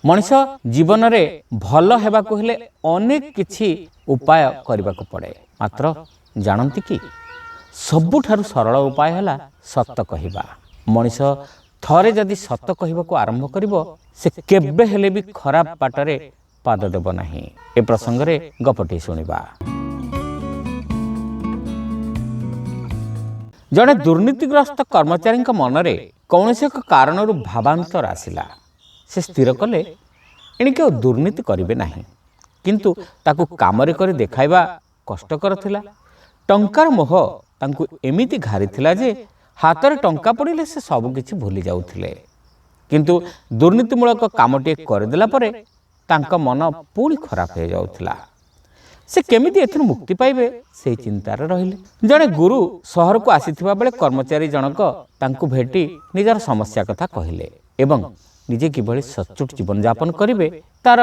मनीष जीवन रे भल हेबाकु हेले अनेक किछि उपाय करबाकु पड़े मात्र जानती कि सबुठारु सरल उपाय हला सत्य कहिबा। मनीष थरे जदि सत्य कहबाकु आरंभ करिवो से केबे हेले भी खराब बाटरे पाद देव नाही। ए प्रसंग रे गपटी सुनिबा। जड़े दुर्नीतिग्रस्त कर्मचारी मनरे कौनसी एक कारणरू भावांतर आसिला। से स्थिर कले एणिके दुर्नीति करिवे नाही, किंतु ताकू कामरे करि देखाइबा कष्टकर थिला। टंकार मोह तांकू एमिति घारिथिला जे हातरे टंका पड़िले से सब किछि भूली जाउथिले, किंतु दुर्नीतिमूलक कामटे करदेला परे तांका मन पुणी खराब हो जाउथिला। से केमिति एथुर मुक्ति पाइबे से चिंतार रहिले। जड़े गुरु सहर को आसीथिबा बेले कर्मचारी जनक तांकू भेटी निजार समस्या कथा कहिले एवं निजे किभଳି सचोट जीवन यापन करिवे तार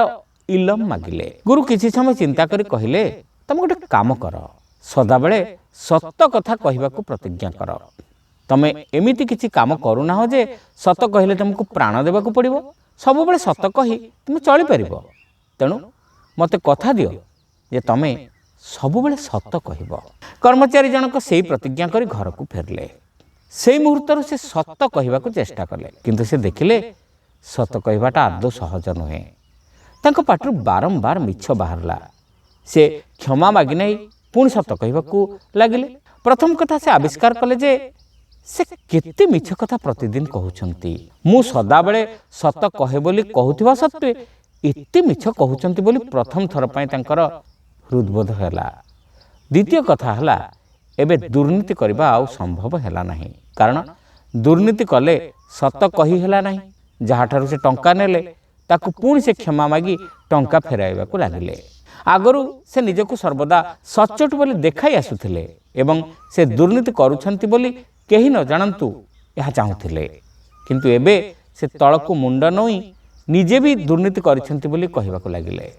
इलम मागिले। गुरु किछि समय चिंता करी कहिले, तम गोटे काम कर, सदाबेले सत्य कथा कहबाकू प्रतिज्ञा कर। तमे एमिति किछि काम करूना हो जे सत्य कहिले तुमको प्राण देबाकू पड़िबो। सबुबेले सत्य कही तुम चली परिबो। तेणु मते कथा दियो जे तमे सबुबेले सत्य कहिबो। कर्मचारी जनक सेही प्रतिज्ञा करी घर को फेरले। सेही मुहूर्तरु से सत्य कहबाकू चेष्टा कले, किंतु से देखिले सत्य कहबाटा आदौ सहज नुहे। तांको पाटरू बारंबार मिछ बाहरला। से क्षमा मागी नहीं पुणी सत्य कहबाकू लागिले। प्रथम कथा से आविष्कार कले जे से केते मिछ कथा प्रतिदिन कहउछंती। मु सदाबेले सत्य कहे बोली कहउथिबा सत्वे एते मिछ कहउछंती बोली प्रथम थर पय तांकर हृदबोध होला। द्वितीय कथा हला एबे दुर्नीति करबा आउ संभव हैला नहीं, कारण दुर्नीति कले सत्य कही हैला नहीं। जहाँठारू से टंका नेले ताकू पुणी से क्षमा मागी टंका फेराइबाकू लागिले। आगरू से निजको सर्वदा सचोट बोली देखाई आसुथिले एवं से दुर्नीति करूछंती बोली केही न जानतु यह चाहूथिले, किंतु एबे से तळकू मुंड नोई निजे भी दुर्नीति करिछंती बोली कहबाकू लागिले।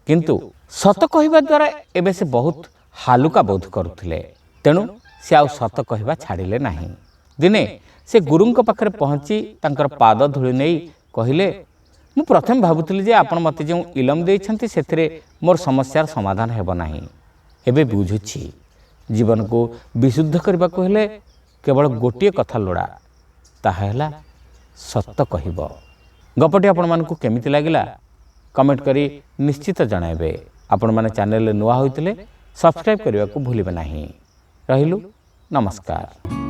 किंतु सत कहबा द्वारा एबे से बहुत हालुका बोध करुथिले। तेणु से आउ सत कहबा छाड़िले नाही। दिने से गुरुंक पाखरे पहुंची तांकर पाद धूଳି नेई कहिले, मु प्रथम भाबुथिली जे आपण मते जे इलम देइछंती सेथिरे मोर समस्यार समाधान हेबो नाही। एबे बुझुछि जीवन को विशुद्ध करबाकू हेले केवल गोटिए कथा लोड़ा, ताहा हैला सत्य कहबो। गपटी आपण मानकू केमिति लागिला कमेंट करी निश्चित जणाइबे। आपण माने चैनल नुआ होइतिले सब्सक्राइब करबाकू भूलिबे नाही। रहिलु नमस्कार।